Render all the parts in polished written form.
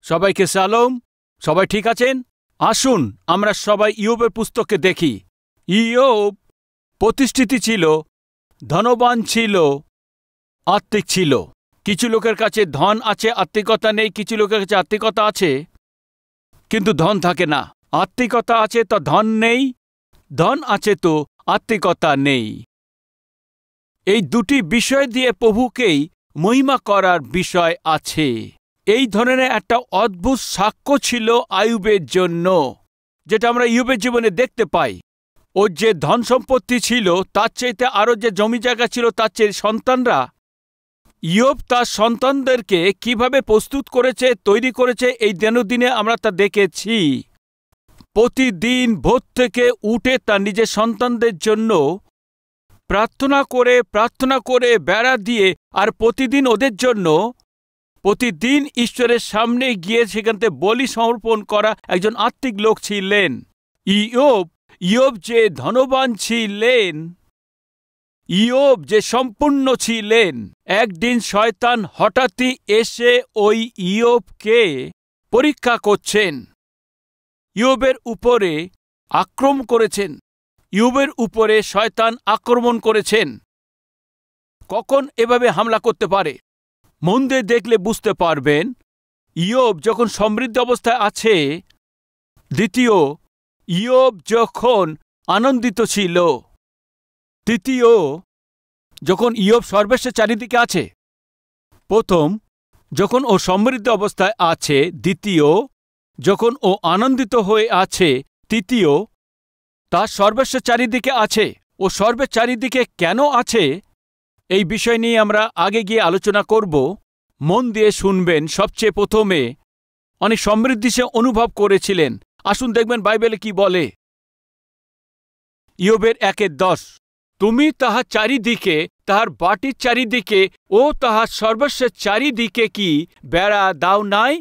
সবাইকে সালাম। সবাই ঠিক আছেন? আসুন আমরা সবাই ইয়োবের পুস্তকে দেখি। ইয়োব প্রতিষ্ঠিত ছিল, ধনবান ছিল, আত্মিক ছিল। কিছু লোকের কাছে ধন আছে, আত্মিকতা নেই। কিছু লোকের কাছে আত্মিকতা আছে কিন্তু ধন থাকে না। আত্মিকতা আছে তো ধন নেই, ধন আছে তো আত্মিকতা নেই। এই দুটি বিষয় দিয়ে প্রভুকেই মহিমা করার বিষয় আছে। এই ধরনের একটা অদ্ভুত সাক্ষ্য ছিল আইয়ুবের জন্য, যেটা আমরা ইয়োবের জীবনে দেখতে পাই। ওর যে ধন সম্পত্তি ছিল তার চাইতে আরও যে জমি জায়গা ছিল তার চেয়ে সন্তানরা, ইয়োব তার সন্তানদেরকে কিভাবে প্রস্তুত করেছে, তৈরি করেছে, এই দিনে আমরা তা দেখেছি। প্রতিদিন ভোর থেকে উঠে তার নিজের সন্তানদের জন্য প্রার্থনা করে বেড়া দিয়ে, আর প্রতিদিন ওদের জন্য প্রতিদিন ঈশ্বরের সামনে গিয়ে সেখান থেকে বলি সমর্পণ করা একজন আত্মিক লোক ছিলেন ইয়োব যে ধনবান ছিলেন, ইয়োব যে সম্পূর্ণ ছিলেন, একদিন শয়তান হঠাৎই এসে ওই ইয়োবকে পরীক্ষা করছেন। ইয়োবের উপরে আক্রমণ করেছেন। ইয়োবের উপরে শয়তান আক্রমণ করেছেন। কখন এভাবে হামলা করতে পারে? মন দিয়ে দেখলে বুঝতে পারবেন। ইয়োব যখন সমৃদ্ধ অবস্থায় আছে, দ্বিতীয় ইয়োব যখন আনন্দিত ছিল, তৃতীয় যখন ইয়োব সর্বস্বের চারিদিকে আছে, প্রথম যখন ও সমৃদ্ধ অবস্থায় আছে, দ্বিতীয় যখন ও আনন্দিত হয়ে আছে, তৃতীয় তার সর্বস্বের চারিদিকে আছে। ও সর্বের চারিদিকে কেন আছে এই বিষয় নিয়ে আমরা আগে গিয়ে আলোচনা করব। মন দিয়ে শুনবেন। সবচেয়ে প্রথমে অনেক সমৃদ্ধি সে অনুভব করেছিলেন। আসুন দেখবেন বাইবেলে কি বলে। ইয়োবের 1:10, তুমি তাহার চারিদিকে, তাহার বাটির চারিদিকে ও তাহার সর্বস্বের চারিদিকে কি বেড়া দাও নাই?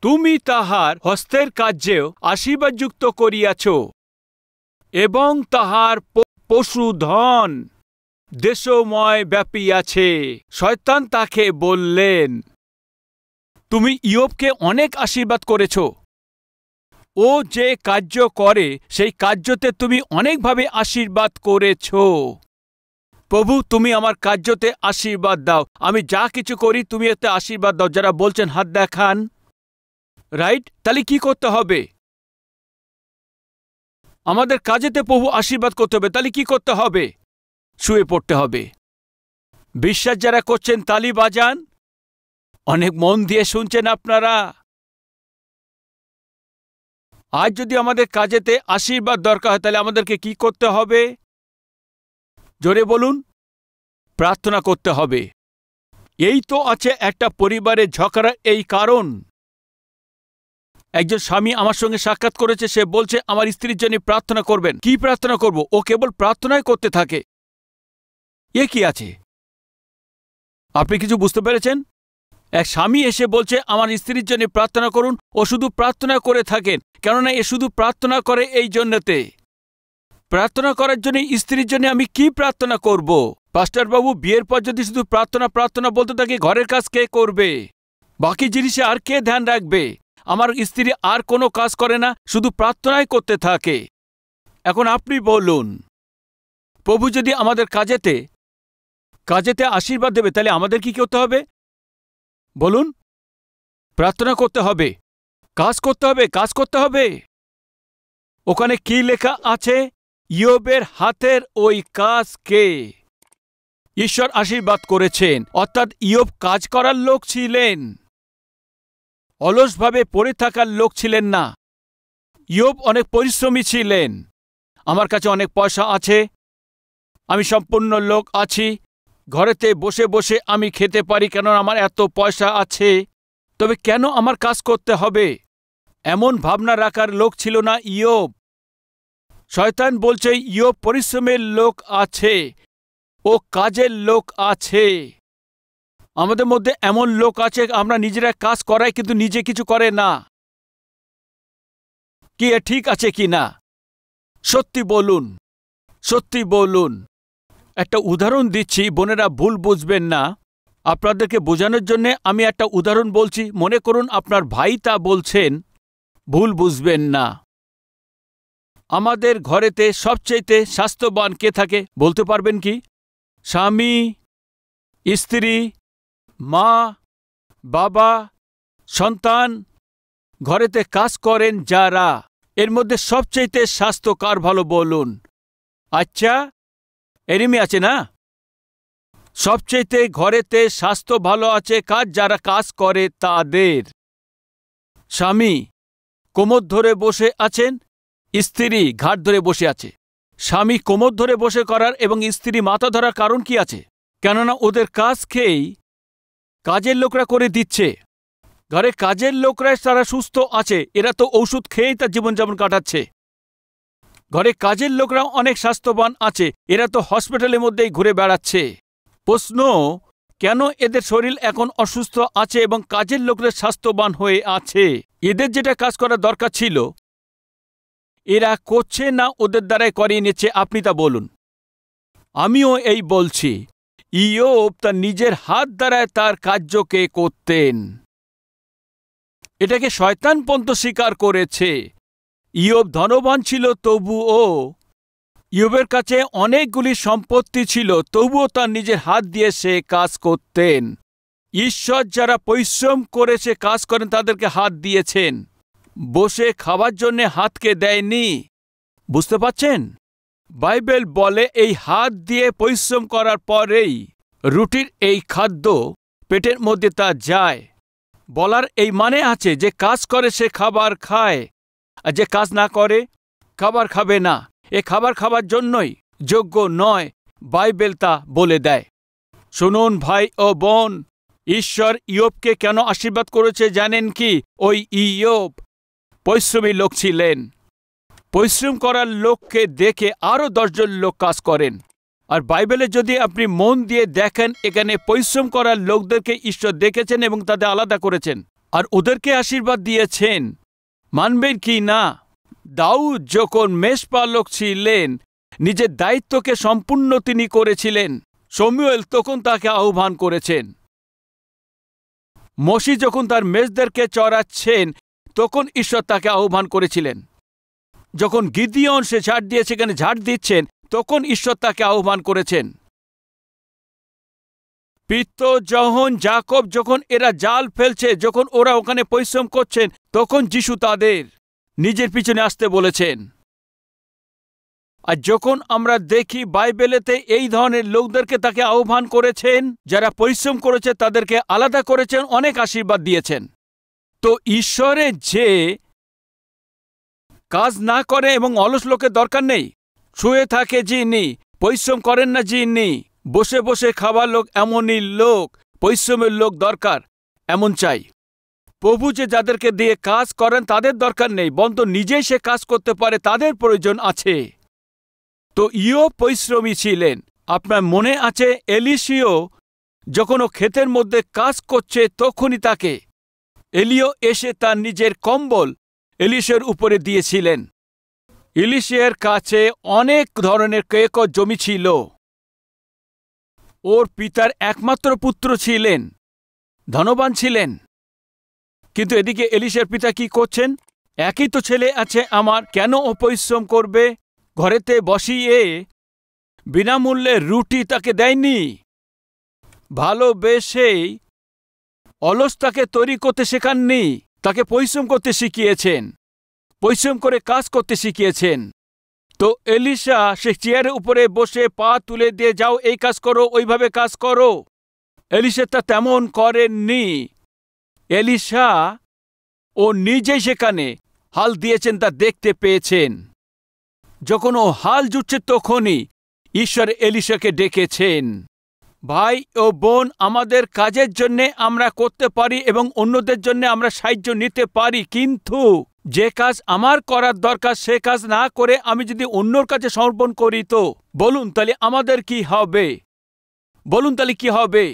তুমি তাহার হস্তের কার্যেও আশীর্বাদযুক্ত করিয়াছ এবং তাহার পশুধন দেশময় ব্যাপিয়াছে। শয়তান তাকে বললেন, তুমি ইয়োবকে অনেক আশীর্বাদ করেছ। ও যে কার্য করে সেই কার্যতে তুমি অনেকভাবে আশীর্বাদ করেছ। প্রভু, তুমি আমার কার্যতে আশীর্বাদ দাও। আমি যা কিছু করি তুমি এতে আশীর্বাদ দাও। যারা বলছেন হাত দেখান। রাইট? তাহলে কি করতে হবে? আমাদের কাজেতে প্রভু আশীর্বাদ করতে হবে। তাহলে কি করতে হবে? শুয়ে পড়তে হবে। বিশ্বাস যারা করছেন তালি বাজান। অনেক মন দিয়ে শুনছেন আপনারা। আজ যদি আমাদের কাজেতে আশীর্বাদ দরকার হয় তাহলে আমাদেরকে কি করতে হবে? জোরে বলুন। প্রার্থনা করতে হবে। এই তো আছে একটা পরিবারের ঝগড়া। এই কারণ একজন স্বামী আমার সঙ্গে সাক্ষাৎ করেছে। সে বলছে আমার স্ত্রীর জন্য প্রার্থনা করবেন। কি প্রার্থনা করব? ও কেবল প্রার্থনাই করতে থাকে। এ কি আছে? আপনি কিছু বুঝতে পেরেছেন? এক স্বামী এসে বলছে আমার স্ত্রীর জন্য প্রার্থনা করুন। ও শুধু প্রার্থনা করে থাকেন। কেননা এ শুধু প্রার্থনা করে এই জন্যতে। প্রার্থনা করার জন্য স্ত্রীর জন্য আমি কি প্রার্থনা করব? পাস্টার বাবু, বিয়ের পর যদি শুধু প্রার্থনা বলতে থাকে, ঘরের কাজ কে করবে? বাকি জিনিসে আর কে ধ্যান রাখবে? আমার স্ত্রী আর কোনো কাজ করে না, শুধু প্রার্থনাই করতে থাকে। এখন আপনি বলুন, প্রভু যদি আমাদের কাজেতে আশীর্বাদ দেবে তাহলে আমাদের কি করতে হবে? বলুন। প্রার্থনা করতে হবে, কাজ করতে হবে। ওখানে কি লেখা আছে? ইয়োবের হাতের ওই কাজকে ঈশ্বর আশীর্বাদ করেছেন। অর্থাৎ ইয়োব কাজ করার লোক ছিলেন, অলসভাবে পড়ে থাকার লোক ছিলেন না। ইয়োব অনেক পরিশ্রমী ছিলেন। আমার কাছে অনেক পয়সা আছে, আমি সম্পূর্ণ লোক আছি, ঘরেতে বসে বসে আমি খেতে পারি, কেন আমার এত পয়সা আছে। তবে কেন আমার কাজ করতে হবে? এমন ভাবনা রাখার লোক ছিল না ইয়োব। শয়তান বলছে ইয়োব পরিশ্রমের লোক আছে, ও কাজের লোক আছে। আমাদের মধ্যে এমন লোক আছে আমরা নিজেরা কাজ করাই কিন্তু নিজে কিছু করে না। কি এ ঠিক আছে কি না? সত্যি বলুন, সত্যি বলুন। একটা উদাহরণ দিচ্ছি, বোনেরা ভুল বুঝবেন না। আপনাদেরকে বোঝানোর জন্য আমি একটা উদাহরণ বলছি। মনে করুন আপনার ভাই তা বলছেন, ভুল বুঝবেন না। আমাদের ঘরেতে সবচেয়ে স্বাস্থ্যবান কে থাকে বলতে পারবেন কি? স্বামী, স্ত্রী, মা, বাবা, সন্তান, ঘরেতে কাজ করেন যারা, এর মধ্যে সবচেয়ে স্বাস্থ্য কার ভালো বলুন? আচ্ছা, এরমই আছে না? সবচেয়ে ঘরেতে স্বাস্থ্য ভালো আছে কাজ যারা কাজ করে তাদের। স্বামী কোমর ধরে বসে আছেন, স্ত্রী ঘাট ধরে বসে আছে। স্বামী কোমর ধরে বসে করার এবং স্ত্রী মাথা ধরার কারণ কি আছে? কেননা ওদের কাজ খেয়েই কাজের লোকরা করে দিচ্ছে। ঘরে কাজের লোকরা তারা সুস্থ আছে, এরা তো ঔষধ খেয়েই তার জীবনযাপন কাটাচ্ছে। ঘরে কাজের লোকরা অনেক স্বাস্থ্যবান আছে, এরা তো হসপিটালের মধ্যেই ঘুরে বেড়াচ্ছে। প্রশ্ন, কেন এদের শরীর এখন অসুস্থ আছে এবং কাজের লোকরা স্বাস্থ্যবান হয়ে আছে? এদের যেটা কাজ করার দরকার ছিল এরা করছে না, ওদের দ্বারাই করিয়ে নিচ্ছে। আপনি তা বলুন। আমিও এই বলছি, ইয়োব তার নিজের হাত দ্বারায় তার কার্যকে করতেন। এটাকে শয়তান পর্যন্ত স্বীকার করেছে। ইয়োব ধনবান ছিল, তবুও ইয়োবের কাছে অনেকগুলি সম্পত্তি ছিল, তবুও তার নিজের হাত দিয়ে সে কাজ করতেন। ঈশ্বর যারা পরিশ্রম করে সে কাজ করেন তাদেরকে হাত দিয়েছেন, বসে খাবার জন্য হাতকে দেয়নি। বুঝতে পারছেন? বাইবেল বলে এই হাত দিয়ে পরিশ্রম করার পরেই রুটির এই খাদ্য পেটের মধ্যে তা যায়। বলার এই মানে আছে যে কাজ করে সে খাবার খায়, আর যে কাজ না করে খাবার খাবে না। এ খাবার খাবার জন্যই যোগ্য নয়, বাইবেল তা বলে দেয়। শুনুন ভাই ও বোন, ঈশ্বর ইয়োবকে কেন আশীর্বাদ করেছে জানেন কি? ওই ইয়োব পরিশ্রমী লোক ছিলেন। পরিশ্রম করার লোককে দেখে আরও 10 জন লোক কাজ করেন। আর বাইবেলে যদি আপনি মন দিয়ে দেখেন, এখানে পরিশ্রম করার লোকদেরকে ঈশ্বর দেখেছেন এবং তাদের আলাদা করেছেন আর ওদেরকে আশীর্বাদ দিয়েছেন। মানবেন কি না? দাউদ যখন মেষপালক ছিলেন, নিজের দায়িত্বকে সম্পূর্ণ তিনি করেছিলেন। শমূয়েল তখন তাকে আহ্বান করেছেন। মোশি যখন তার মেষদেরকে চড়াচ্ছেন, তখন ঈশ্বর তাকে আহ্বান করেছিলেন। যখন গিদিয়ন সে ঝাড় দিয়ে সেখানে ঝাড় দিচ্ছেন, তখন ঈশ্বর তাকে আহ্বান করেছেন। পিতর যখন যাকব যখন এরা জাল ফেলছে, যখন ওরা ওখানে পরিশ্রম করছেন, তখন যিশু তাদের নিজের পিছনে আসতে বলেছেন। আর যখন আমরা দেখি বাইবেলেতে এই ধরনের লোকদেরকে তাকে আহ্বান করেছেন, যারা পরিশ্রম করেছে তাদেরকে আলাদা করেছেন, অনেক আশীর্বাদ দিয়েছেন। তো ঈশ্বরের যে কাজ না করে এবং অলস লোকের দরকার নেই, শুয়ে থাকে যিনি, পরিশ্রম করেন না যিনি, বসে বসে খাবার লোক, এমনই লোক, পরিশ্রমের লোক দরকার, এমন চাই। প্রভু যে যাদেরকে দিয়ে কাজ করেন তাদের দরকার নেই, বরঞ্চ নিজেই সে কাজ করতে পারে, তাদের প্রয়োজন আছে। তো ইয়োব পরিশ্রমী ছিলেন। আপনার মনে আছে এলিশিও যখন ও ক্ষেতের মধ্যে কাজ করছে, তখনই তাকে এলিও এসে তার নিজের কম্বল এলিশের উপরে দিয়েছিলেন। এলিশের কাছে অনেক ধরনের একর জমি ছিল। ওর পিতার একমাত্র পুত্র ছিলেন, ধনবান ছিলেন। কিন্তু এদিকে এলিশের পিতা কি করছেন? একই তো ছেলে আছে আমার, কেন ও পরিশ্রম করবে? ঘরেতে বসিয়ে বিনামূল্যে রুটি তাকে দেয়নি। ভালোবেসেই অলস তাকে তৈরি করতে শেখাননি, তাকে পরিশ্রম করতে শিখিয়েছেন, পরিশ্রম করে কাজ করতে শিখিয়েছেন। তো এলিশা সে চেয়ারের উপরে বসে পা তুলে দিয়ে, যাও এই কাজ করো, ওইভাবে কাজ করো। এলিশা তা তেমন করেননি। এলিশা ও নিজেই সেখানে হাল দিয়েছেন, তা দেখতে পেয়েছেন। যখন ও হাল জুটছে তখনই ঈশ্বর এলিশাকে ডেকেছেন। ভাই ও বোন, আমাদের কাজের জন্যে আমরা করতে পারি এবং অন্যদের জন্য আমরা সাহায্য নিতে পারি, কিন্তু যে কাজ আমার করার দরকার সে কাজ না করে আমি যদি অন্যর কাছে সমর্পণ করি, তো বলুন তাহলে আমাদের কি হবে? বলুন তাহলে কি হবে?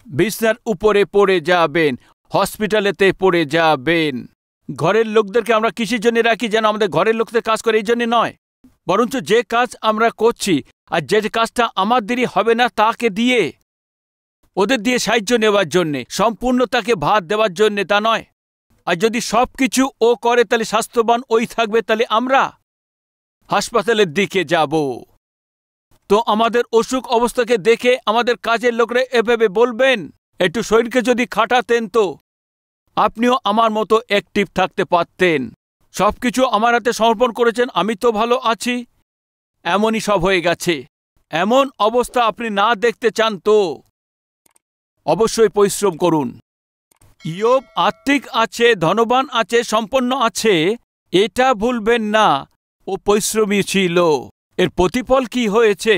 বিছনার উপরে পড়ে যাবেন, হসপিটালেতে পড়ে যাবেন। ঘরের লোকদেরকে আমরা কিসের জন্য রাখি? যেন আমাদের ঘরের লোকদের কাজ করে, এই জন্য নয়, বরঞ্চ যে কাজ আমরা করছি আর যে কাজটা আমার দেরি হবে না তাকে দিয়ে ওদের দিয়ে সাহায্য নেওয়ার জন্যে, সম্পূর্ণ তাকে ভাত দেওয়ার জন্যে, তা নয়। আর যদি সব কিছু ও করে তাহলে স্বাস্থ্যবান ওই থাকবে, তাহলে আমরা হাসপাতালের দিকে যাব। তো আমাদের অসুখ অবস্থাকে দেখে আমাদের কাজের লোকরা এভাবে বলবেন, একটু শরীরকে যদি খাটাতেন তো আপনিও আমার মতো অ্যাক্টিভ থাকতে পারতেন। সবকিছু আমার হাতে সমর্পণ করেছেন, আমি তো ভালো আছি। এমনই সব হয়ে গেছে। এমন অবস্থা আপনি না দেখতে চান তো অবশ্যই পরিশ্রম করুন। ইয়োব আত্মিক আছে, ধনবান আছে, সম্পন্ন আছে, এটা ভুলবেন না। ও পরিশ্রমী ছিল। এর প্রতিফল কি হয়েছে?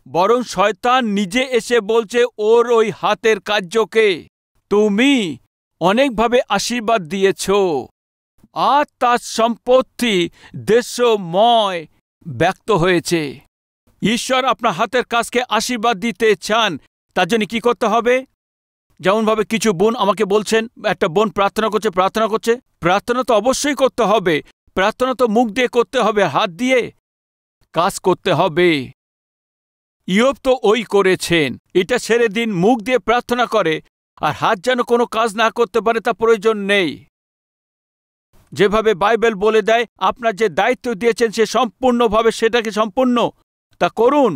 বরং শয়তান নিজে এসে বলছে ওর ওই হাতের কার্যকে তুমি অনেকভাবে আশীর্বাদ দিয়েছ, আর তার সম্পত্তি দেশময় ব্যক্ত হয়েছে। ঈশ্বর আপনার হাতের কাজকে আশীর্বাদ দিতে চান, তার জন্য কি করতে হবে? যেমনভাবে কিছু বোন আমাকে বলছেন, একটা বোন প্রার্থনা করছে। প্রার্থনা তো অবশ্যই করতে হবে। প্রার্থনা তো মুখ দিয়ে করতে হবে, হাত দিয়ে কাজ করতে হবে। ইয়োব তো ওই করেছেন। এটা ছেড়ে দিন, মুখ দিয়ে প্রার্থনা করে আর হাত যেন কোনো কাজ না করতে পারে, তা প্রয়োজন নেই। যেভাবে বাইবেল বলে দেয়, আপনার যে দায়িত্ব দিয়েছেন সে সম্পূর্ণভাবে সেটাকে সম্পূর্ণ তা করুন।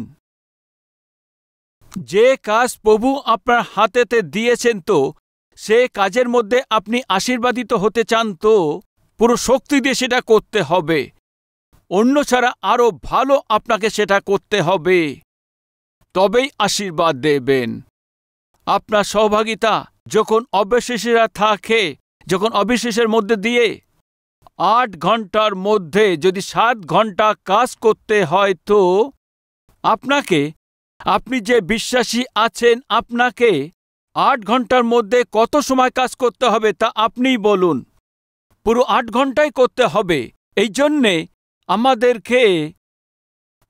যে কাজ প্রভু আপনার হাতেতে দিয়েছেন, তো সে কাজের মধ্যে আপনি আশীর্বাদিত হতে চান, তো পুরো শক্তি দিয়ে সেটা করতে হবে। অন্য ছাড়া আরো ভালো আপনাকে সেটা করতে হবে, তবেই আশীর্বাদ দেবেন। আপনার সহভাগিতা যখন অবিশ্বাসীরা থাকে, যখন অবিশ্বাসের মধ্যে দিয়ে 8 ঘন্টার মধ্যে যদি 7 ঘন্টা কাজ করতে হয়, তো আপনি যে বিশ্বাসী আছেন, আপনাকে 8 ঘন্টার মধ্যে কত সময় কাজ করতে হবে তা আপনিই বলুন। পুরো 8 ঘন্টাই করতে হবে। এই জন্যে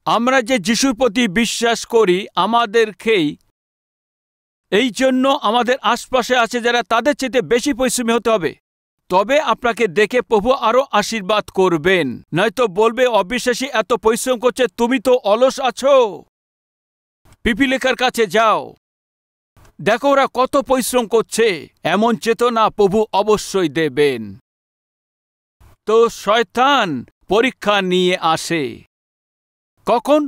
আমরা যে যিশুর প্রতি বিশ্বাস করি, এই জন্য আমাদের আশপাশে আছে যারা, তাদের চেয়ে বেশি পরিশ্রমী হতে হবে। তবে আপনাকে দেখে প্রভু আরো আশীর্বাদ করবেন। নয়তো বলবে অবিশ্বাসী এত পরিশ্রম করছে, তুমি তো অলস আছো। পিপিলিকার কাছে যাও, দেখো ওরা কত পরিশ্রম করছে। এমন চেতনা প্রভু অবশ্যই দেবেন। তো শয়তান পরীক্ষা নিয়ে আসে কখন?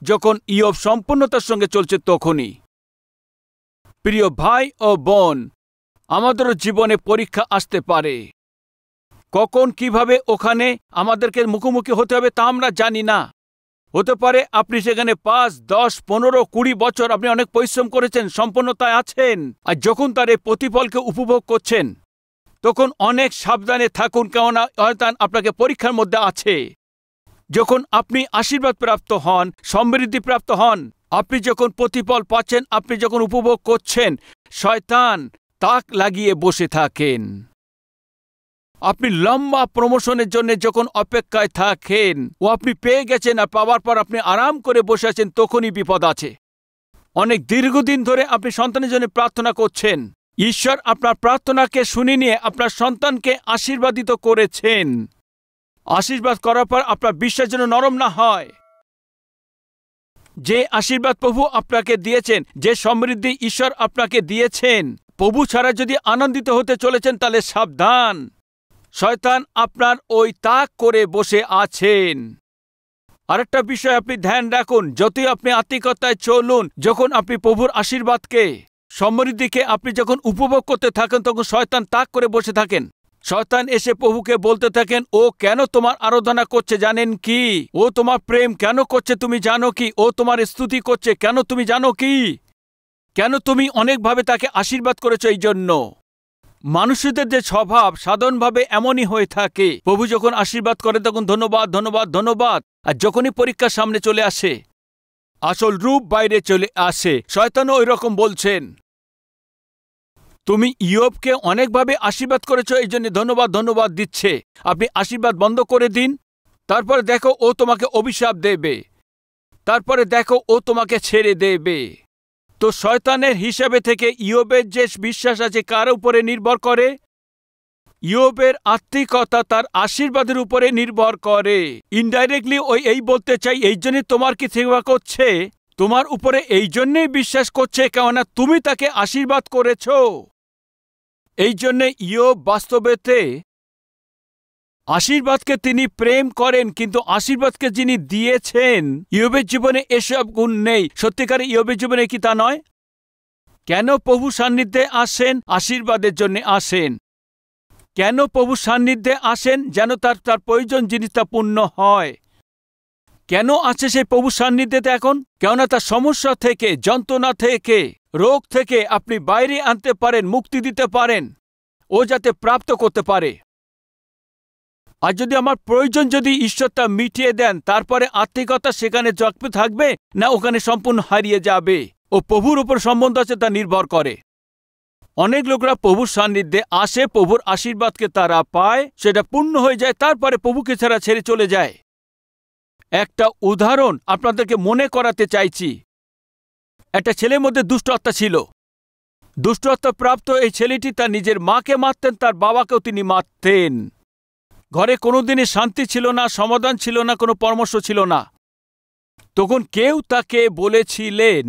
যখন ইয়োব সম্পূর্ণতার সঙ্গে চলছে, তখনই। প্রিয় ভাই ও বোন, আমাদেরও জীবনে পরীক্ষা আসতে পারে। কখন কিভাবে ওখানে আমাদেরকে মুখোমুখি হতে হবে তা আমরা জানি না। হতে পারে আপনি সেখানে 5, 10, 15, 20 বছর আপনি অনেক পরিশ্রম করেছেন, সম্পন্নতায় আছেন, আর যখন তার এই প্রতিফলকে উপভোগ করছেন, তখন অনেক সাবধানে থাকুন, কেননা শয়তান আপনাকে পরীক্ষার মধ্যে আছে। যখন আপনি আশীর্বাদ প্রাপ্ত হন, সমৃদ্ধি প্রাপ্ত হন, আপনি যখন প্রতিফল পাচ্ছেন, আপনি যখন উপভোগ করছেন, শয়তান তাক লাগিয়ে বসে থাকেন। আপনি লম্বা প্রমোশনের জন্য যখন অপেক্ষায় থাকেন, ও আপনি পেয়ে গেছেন আর পাওয়ার পর আপনি আরাম করে বসে আছেন, তখনই বিপদ আছে। অনেক দীর্ঘদিন ধরে আপনি সন্তানের জন্য প্রার্থনা করছেন, ঈশ্বর আপনার প্রার্থনাকে শুনে নিয়ে আপনার সন্তানকে আশীর্বাদিত করেছেন। আশীর্বাদ করার পর আপনার বিশ্বাস যেন নরম না হয়। যে আশীর্বাদ প্রভু আপনাকে দিয়েছেন, যে সমৃদ্ধি ঈশ্বর আপনাকে দিয়েছেন, প্রভু ছাড়া যদি আনন্দিত হতে চলেছেন, তাহলে সাবধান, শয়তান আপনার ওই তাক করে বসে আছেন। আরেকটা বিষয় আপনি ধ্যান রাখুন, যতই আপনি আত্মিকতায় চলুন, যখন আপনি প্রভুর আশীর্বাদকে, সমৃদ্ধিকে আপনি যখন উপভোগ করতে থাকেন, তখন শয়তান তাক করে বসে থাকেন। শয়তান এসে প্রভুকে বলতে থাকেন, ও কেন তোমার আরাধনা করছে জানেন কি? ও তোমার প্রেম কেন করছে তুমি জানো কি? ও তোমার স্তুতি করছে কেন তুমি জানো কি? কেন তুমি অনেকভাবে তাকে আশীর্বাদ করেছো? এই জন্য মানুষদের যে স্বভাব সাধারণভাবে এমনই হয়ে থাকে। প্রভু যখন আশীর্বাদ করে তখন ধন্যবাদ, ধন্যবাদ, ধন্যবাদ, আর যখনই পরীক্ষার সামনে চলে আসে, আসল রূপ বাইরে চলে আসে। শয়তানও ওই রকম বলছেন, তুমি ইয়োবকে অনেকভাবে আশীর্বাদ করেছো, এই জন্য ধন্যবাদ, ধন্যবাদ দিচ্ছে। আপনি আশীর্বাদ বন্ধ করে দিন, তারপরে দেখো ও তোমাকে অভিশাপ দেবে, তারপরে দেখো ও তোমাকে ছেড়ে দেবে। তো শয়তানের হিসাবে থেকে ইয়োবের যে বিশ্বাস আছে কার উপরে নির্ভর করে? ইয়োবের আত্মিকতা তার আশীর্বাদের উপরে নির্ভর করে। ইনডাইরেক্টলি ওই এই বলতে চাই, এই জন্য তোমার কি সেবা করছে, তোমার উপরে এই জন্যেই বিশ্বাস করছে কেননা তুমি তাকে আশীর্বাদ করেছ। এই জন্যে ইয়োব বাস্তবেতে আশীর্বাদকে তিনি প্রেম করেন, কিন্তু আশীর্বাদকে যিনি দিয়েছেন ইয়োবের জীবনে এসব গুণ নেই। সত্যিকারে ইয়োবের জীবনে কি তা নয়? কেন প্রভু সান্নিধ্যে আসেন? আশীর্বাদের জন্য আসেন। কেন প্রভু সান্নিধ্যে আসেন? যেন তার প্রয়োজন জিনিসটা পূর্ণ হয়। কেন আছে সেই প্রভু সান্নিধ্যেতে এখন? কেননা তার সমস্যা থেকে, যন্ত্রণা থেকে, রোগ থেকে আপনি বাইরে আনতে পারেন, মুক্তি দিতে পারেন, ও যাতে প্রাপ্ত করতে পারে। আর যদি আমার প্রয়োজন যদি ঈশ্বরটা মিটিয়ে দেন, তারপরে আত্মিকতা সেখানে জগতে থাকবে না ওখানে সম্পূর্ণ হারিয়ে যাবে, ও প্রভুর উপর সম্বন্ধ আছে তা নির্ভর করে। অনেক লোকরা প্রভুর সান্নিধ্যে আসে, প্রভুর আশীর্বাদকে তারা পায়, সেটা পূর্ণ হয়ে যায়, তারপরে প্রভুকে ছাড়া ছেড়ে চলে যায়। একটা উদাহরণ আপনাদেরকে মনে করাতে চাইছি। একটা ছেলের মধ্যে দুষ্ট আত্মা ছিল। দুষ্ট আত্মা প্রাপ্ত এই ছেলেটি তার নিজের মাকে মারতেন, তার বাবাকেও তিনি মারতেন। ঘরে কোনোদিনই শান্তি ছিল না, সমাধান ছিল না, কোনো পরামর্শ ছিল না। তখন কেউ তাকে বলেছিলেন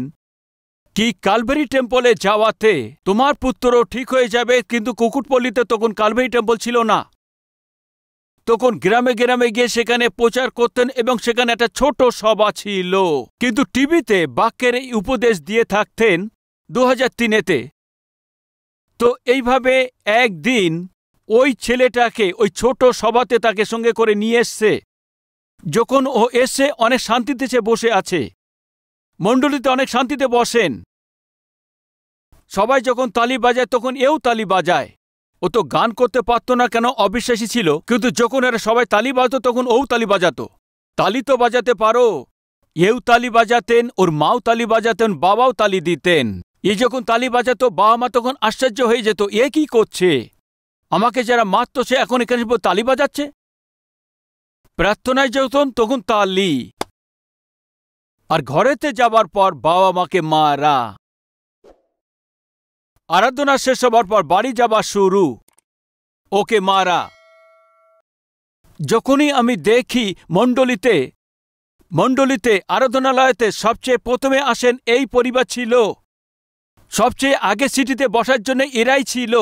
কি কালভারি টেম্পলে যাওয়াতে তোমার পুত্রও ঠিক হয়ে যাবে, কিন্তু কুকুটপল্লীতে তখন কালভারি টেম্পল ছিল না। তখন গ্রামে গ্রামে গিয়ে সেখানে প্রচার করতেন এবং সেখানে একটা ছোট সভা ছিল, কিন্তু টিভিতে বাক্যের এই উপদেশ দিয়ে থাকতেন 2003-তে। তো এইভাবে একদিন ওই ছেলেটাকে ওই ছোট সভাতে তাকে সঙ্গে করে নিয়ে এসছে। যখন ও এসে অনেক শান্তিতে সে বসে আছে, মণ্ডলীতে অনেক শান্তিতে বসেন, সবাই যখন তালি বাজায় তখন এও তালি বাজায়। ও তো গান করতে পারতো না, কেন অবিশ্বাসী ছিল, কিন্তু যখন এরা সবাই তালি বাজাতো তখন ওও তালি বাজাতো। তালি তো বাজাতে পারো। এও তালি বাজাতেন, ওর মাও তালি বাজাতেন, বাবাও তালি দিতেন। এ যখন তালি বাজাতো বাবা মা তখন আশ্চর্য হয়ে যেত, এ কি করছে? আমাকে যারা মারতো সে এখন এখানে তালি বাজাচ্ছে। প্রার্থনায় যখন তখন তালি, আর ঘরেতে যাবার পর বাবা মাকে মারা। আরাধনা শেষ হবার পর বাড়ি যাবার শুরু, ওকে মারা। যখনই আমি দেখি মণ্ডলীতে আরাধনালয়তে সবচেয়ে প্রথমে আসেন এই পরিবার ছিল, সবচেয়ে আগে সিটিতে বসার জন্য এরাই ছিল।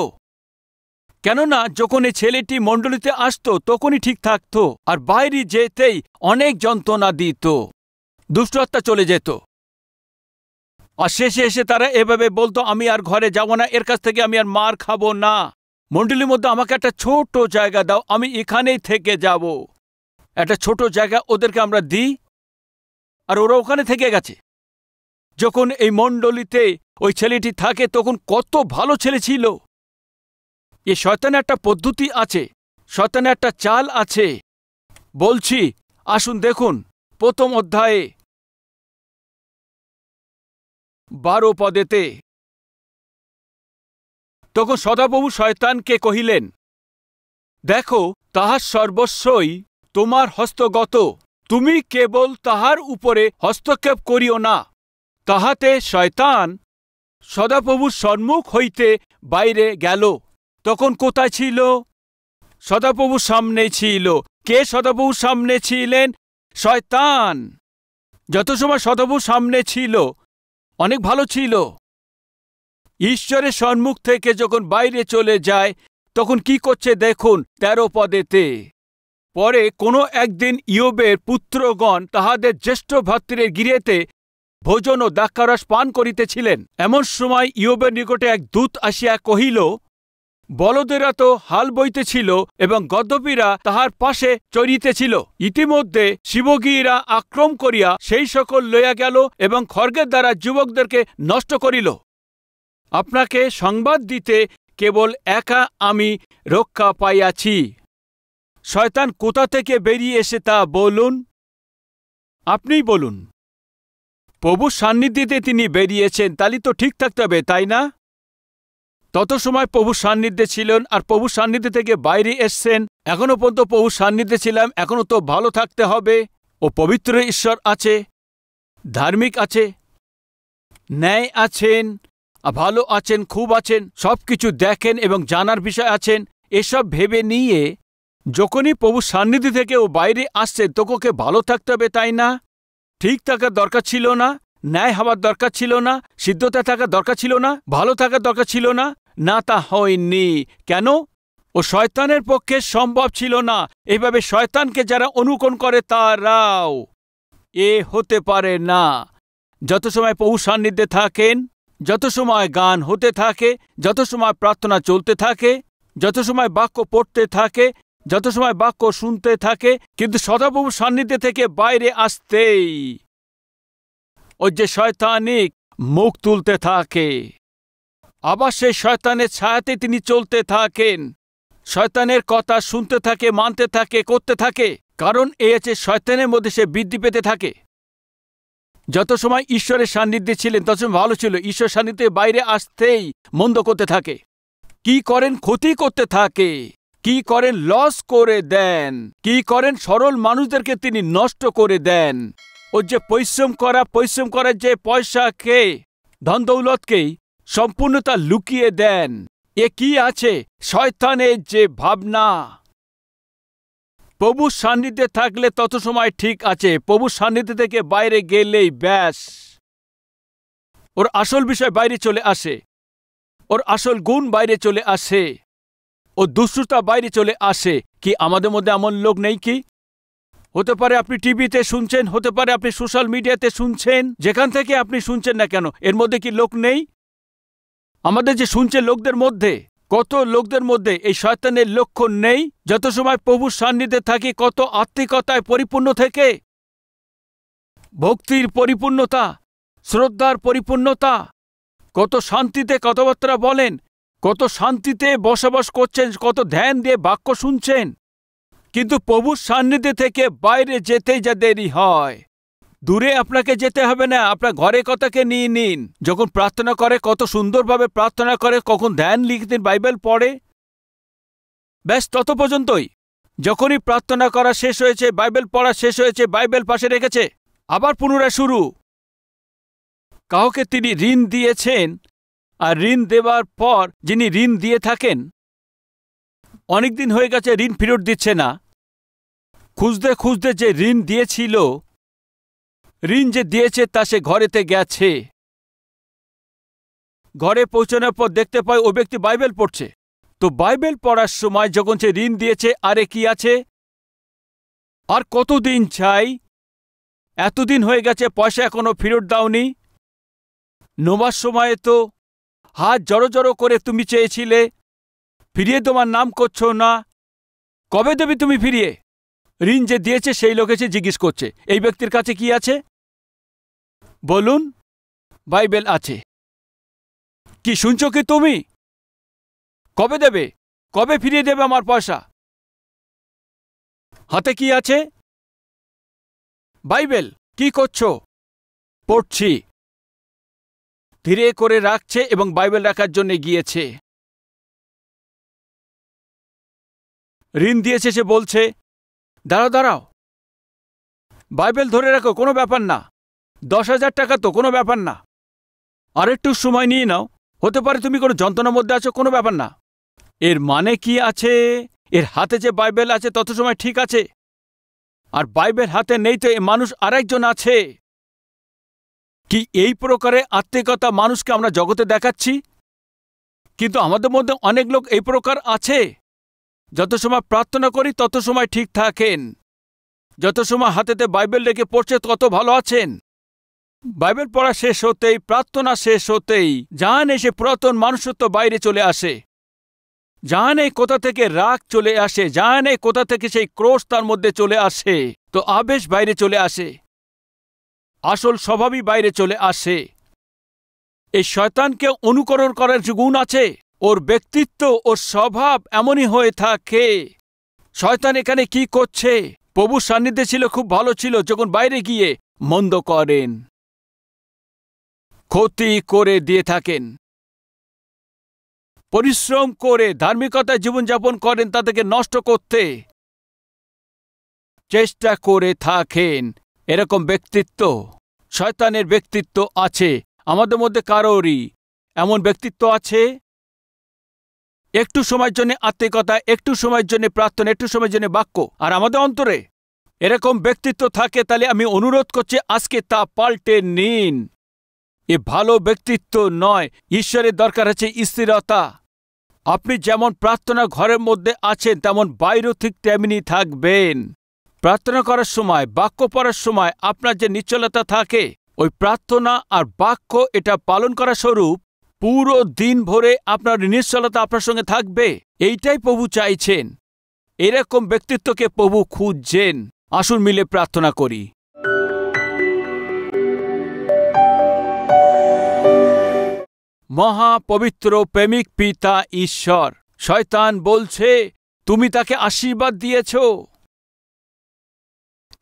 কেননা যখন এই ছেলেটি মণ্ডলীতে আসতো তখনই ঠিক থাকতো, আর বাইরে যেতেই অনেক যন্ত্রণা দিত, দুষ্ট আত্মা চলে যেত। আর শেষে এসে তারা এভাবে বলতো, আমি আর ঘরে যাব না, এর কাছ থেকে আমি আর মার খাবো না। মণ্ডলীর মধ্যে আমাকে একটা ছোট জায়গা দাও, আমি এখানেই থেকে যাব। একটা ছোট জায়গা ওদেরকে আমরা দিই, আর ওরা ওখানে থেকে গেছে। যখন এই মণ্ডলীতে ওই ছেলেটি থাকে তখন কত ভালো ছেলে ছিল। এ শয়তানের একটা পদ্ধতি আছে, শয়তানের একটা চাল আছে। বলছি, আসুন দেখুন প্রথম অধ্যায়ে 12 পদেতে। তখন সদাপ্রভু শয়তানকে কহিলেন, দেখো তাহার সর্বস্বই তোমার হস্তগত, তুমি কেবল তাহার উপরে হস্তক্ষেপ করিও না। তাহাতে শয়তান সদাপ্রভুর সম্মুখ হইতে বাইরে গেল। তখন কোথায় ছিল? সদাপ্রভুর সামনে ছিল। কে সদাপ্রভুর সামনে ছিলেন? শয়তান। যত সময় সদাপ্রভুর সামনে ছিল অনেক ভালো ছিল। ঈশ্বরের সম্মুখ থেকে যখন বাইরে চলে যায় তখন কি করছে দেখুন 13 পদেতে। পরে কোনো একদিন ইয়োবের পুত্রগণ তাহাদের জ্যেষ্ঠ ভ্রাতৃর গৃহেতে ভোজন ও দ্রাক্ষারস পান করিতেছিলেন। এমন সময় ইয়োবের নিকটে এক দূত আসিয়া কহিল, বলদেরা তো হাল বইতেছিল এবং গর্দভীরা তাহার পাশে চরিতেছিল। ইতিমধ্যে শিবগীরা আক্রমণ করিয়া সেই সকল লইয়া গেল এবং খড়গের দ্বারা যুবকদেরকে নষ্ট করিল। আপনাকে সংবাদ দিতে কেবল একা আমি রক্ষা পাইয়াছি। শয়তান কোথা থেকে বেরিয়ে এসে তা বলুন, আপনিই বলুন। প্রভুর সান্নিধ্যে তিনি বেরিয়েছেন, তাহলে তো ঠিক থাকতে হবে, তাই না? তত সময় প্রভু সান্নিধ্যে ছিলেন, আর প্রভু সান্নিধ্য থেকে বাইরে এসছেন। এখনো পর্যন্ত প্রভু সান্নিধ্যে ছিলাম, এখনো তো ভালো থাকতে হবে। ও পবিত্র ঈশ্বর আছে, ধার্মিক আছে, ন্যায় আছেন, ভালো আছেন, খুব আছেন, সব কিছু দেখেন এবং জানার বিষয় আছেন। এসব ভেবে নিয়ে যখনই প্রভু সান্নিধ্য থেকে ও বাইরে আসছে তোকে ভালো থাকতে হবে, তাই না? ঠিক থাকার দরকার ছিল না? ন্যায় হওয়ার দরকার ছিল না, সিদ্ধতা থাকার দরকার ছিল না, ভালো থাকার দরকার ছিল না? না, তা হয়নি। কেন? ও শয়তানের পক্ষে সম্ভব ছিল না। এইভাবে শয়তানকে যারা অনুকরণ করে তারাও হতে পারে না। যত সময় প্রভু সান্নিধ্যে থাকেন, যত সময় গান হতে থাকে, যত সময় প্রার্থনা চলতে থাকে, যত সময় বাক্য পড়তে থাকে, যত সময় বাক্য শুনতে থাকে, কিন্তু সদাপ্রভু সান্নিধ্যে থেকে বাইরে আসতেই ওই যে শয়তানিক মুখ তুলতে থাকে। আবার সেই শয়তানের ছায়াতে তিনি চলতে থাকেন, শয়তানের কথা শুনতে থাকে, মানতে থাকে, করতে থাকে। কারণ এই আছে শয়তানের মধ্যে সে বৃদ্ধি পেতে থাকে। যত সময় ঈশ্বরের সান্নিধ্যে ছিলেন তত সময় ভালো ছিল, ঈশ্বর সান্নিধ্যে বাইরে আসতেই মন্দ করতে থাকে। কি করেন? ক্ষতি করতে থাকে। কি করেন? লস করে দেন। কি করেন? সরল মানুষদেরকে তিনি নষ্ট করে দেন। ওর যে পরিশ্রম করার যে পয়সাকে, ধন দৌলতকেই সম্পূর্ণতা লুকিয়ে দেন। এ কি আছে? শয়তানের যে ভাবনা। প্রভুর সান্নিধ্যে থাকলে তত সময় ঠিক আছে, প্রভুর সান্নিধ্যে থেকে বাইরে গেলেই ব্যাস ওর আসল বিষয় বাইরে চলে আসে, ওর আসল গুণ বাইরে চলে আসে, ওর দুষ্টতা বাইরে চলে আসে। কি আমাদের মধ্যে এমন লোক নেই? কি হতে পারে আপনি টিভিতে শুনছেন, হতে পারে আপনি সোশ্যাল মিডিয়াতে শুনছেন, যেখান থেকে আপনি শুনছেন না কেন, এর মধ্যে কি লোক নেই? আমাদের যে শুনছে লোকদের মধ্যে, কত লোকদের মধ্যে এই শয়তানের লক্ষণ নেই? যত সময় প্রভুর সান্নিধ্যে থাকি কত আত্মিকতায় পরিপূর্ণ থেকে, ভক্তির পরিপূর্ণতা, শ্রদ্ধার পরিপূর্ণতা, কত শান্তিতে কথাবার্তা বলেন, কত শান্তিতে বসবাস করছেন, কত ধ্যান দিয়ে বাক্য শুনছেন। কিন্তু প্রভুর সান্নিধ্যে থেকে বাইরে যেতেই যা দেরি হয়। দূরে আপনাকে যেতে হবে না, আপনার ঘরে কথাকে নিয়ে নিন। যখন প্রার্থনা করে কত সুন্দরভাবে প্রার্থনা করে, কখন ধ্যান লিখতেন, বাইবেল পড়ে, ব্যাস তত পর্যন্তই। যখনই প্রার্থনা করা শেষ হয়েছে, বাইবেল পড়া শেষ হয়েছে, বাইবেল পাশে রেখেছে, আবার পুনরায় শুরু। কাউকে তিনি ঋণ দিয়েছেন, আর ঋণ দেওয়ার পর যিনি ঋণ দিয়ে থাকেন, অনেকদিন হয়ে গেছে ঋণ ফেরত দিচ্ছে না। খুঁজতে খুঁজতে যে ঋণ দিয়েছিল, ঋণ যে দিয়েছে তা সে ঘরেতে গেছে। ঘরে পৌঁছানোর পর দেখতে পায় ও ব্যক্তি বাইবেল পড়ছে। তো বাইবেল পড়ার সময় যখন সে ঋণ দিয়েছে, আরে কি আছে, আর কতদিন চাই, এতদিন হয়ে গেছে পয়সা এখনো ফেরত দাওনি। নোবার সময়ে তো হাত জড়ো জড়ো করে তুমি চেয়েছিলে, ফিরিয়ে তোমার নাম করছো না, কবে দেবে তুমি ফিরিয়ে? ঋণ যে দিয়েছে সেই লোক এসে জিজ্ঞেস করছে, এই ব্যক্তির কাছে কি আছে? বলুন, বাইবেল আছে। কি শুনছো কি তুমি? কবে দেবে? কবে ফিরিয়ে দেবে আমার পয়সা? হাতে কি আছে? বাইবেল। কি করছো? পড়ছি। ধীরে করে রাখছে এবং বাইবেল রাখার জন্য গিয়েছে। ঋণ দিয়েছে, সে বলছে, দাঁড়াও দাঁড়াও, বাইবেল ধরে রাখো, কোনো ব্যাপার না, 10,000 টাকা তো কোনো ব্যাপার না, আরেকটু সময় নিয়ে নাও, হতে পারে তুমি কোনো যন্ত্রণার মধ্যে আছো, কোনো ব্যাপার না। এর মানে কি আছে? এর হাতে যে বাইবেল আছে তত সময় ঠিক আছে, আর বাইবেল হাতে নেই তো এ মানুষ আরেকজন আছে। কি এই প্রকারে আত্মিকতা মানুষকে আমরা জগতে দেখাচ্ছি? কিন্তু আমাদের মধ্যে অনেক লোক এই প্রকার আছে। যত সময় প্রার্থনা করি তত সময় ঠিক থাকেন, যত সময় হাতেতে বাইবেল রেখে পড়ছে তত ভালো আছেন। বাইবেল পড়া শেষ হতেই, প্রার্থনা শেষ হতেই জাহান এসে পুরাতন মানুষত্ব বাইরে চলে আসে। জাহানে কোথা থেকে রাগ চলে আসে, জাহানে কোথা থেকে সেই ক্রোশ তার মধ্যে চলে আসে, তো আবেশ বাইরে চলে আসে, আসল স্বভাবই বাইরে চলে আসে। এই শয়তানকে অনুকরণ করার যে গুণ আছে, ওর ব্যক্তিত্ব, ওর স্বভাব এমনই হয়ে থাকে। শয়তান এখানে কি করছে? প্রভুর সান্নিধ্যে ছিল, খুব ভালো ছিল, যখন বাইরে গিয়ে মন্দ করেন, ক্ষতি করে দিয়ে থাকেন, পরিশ্রম করে ধার্মিকতায় জীবনযাপন করেন, তাদেরকে নষ্ট করতে চেষ্টা করে থাকেন। এরকম ব্যক্তিত্ব, শয়তানের ব্যক্তিত্ব আছে। আমাদের মধ্যে কারোরই এমন ব্যক্তিত্ব আছে? একটু সময়ের জন্য আত্মিকতা, একটু সময়ের জন্য প্রার্থনা, একটু সময়ের জন্য বাক্য, আর আমাদের অন্তরে এরকম ব্যক্তিত্ব থাকে তাহলে আমি অনুরোধ করছি আজকে তা পাল্টে নিন। এ ভালো ব্যক্তিত্ব নয়। ঈশ্বরের দরকার আছে স্থিরতা। আপনি যেমন প্রার্থনা ঘরের মধ্যে আছেন তেমন বাইরেও ঠিক তেমনি থাকবেন। প্রার্থনা করার সময়, বাক্য পড়ার সময় আপনার যে নিশ্চলতা থাকে, ওই প্রার্থনা আর বাক্য এটা পালন করা স্বরূপ পুরো দিন ভরে আপনার নিশ্চলতা আপনার সঙ্গে থাকবে। এইটাই প্রভু চাইছেন। এরকম ব্যক্তিত্বকে প্রভু খুঁজছেন। আসুন মিলে প্রার্থনা করি। মহাপবিত্র প্রেমিক পিতা ঈশ্বর, শয়তান বলছে তুমি তাকে আশীর্বাদ দিয়েছ,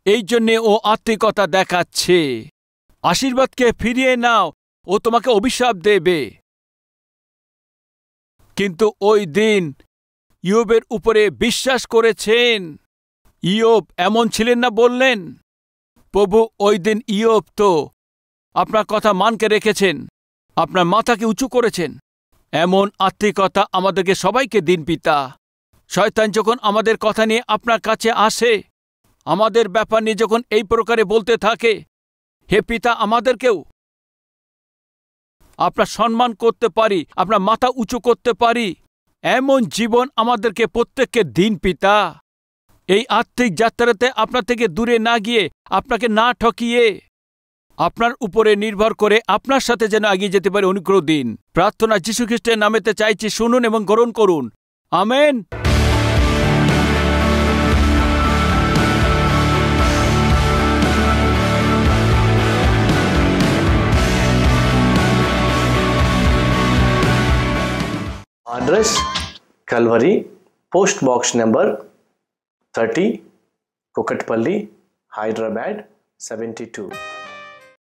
এই জন্যে ও আত্মিকতা দেখাচ্ছে। আশীর্বাদকে ফিরিয়ে নাও, ও তোমাকে অভিশাপ দেবে। কিন্তু ওই দিন ইয়োবের উপরে বিশ্বাস করেছেন। ইয়োব এমন ছিলেন না বললেন। প্রভু ওই দিন ইয়োব তো আপনার কথা মানকে রেখেছেন, আপনার মাথাকে উঁচু করেছেন। এমন আত্মিকতা আমাদেরকে সবাইকে দিন পিতা। শয়তান যখন আমাদের কথা নিয়ে আপনার কাছে আসে, আমাদের ব্যাপার নিয়ে যখন এই প্রকারে বলতে থাকে, হে পিতা আমাদেরকেও আপনার সম্মান করতে পারি, আপনার মাথা উঁচু করতে পারি, এমন জীবন আমাদেরকে প্রত্যেককে দিন পিতা। এই আত্মিক যাত্রাতে আপনার থেকে দূরে না গিয়ে, আপনাকে না ঠকিয়ে, আপনার উপরে নির্ভর করে আপনার সাথে যেন এগিয়ে যেতে পারে অনুগ্রহ দিন। প্রার্থনা যীশু খ্রিস্টের নামেতে চাইছি, শুনুন এবং গ্রহণ করুন। Amen. Address Calvary, Post Box number 30, Kukatpalli, Hyderabad 72.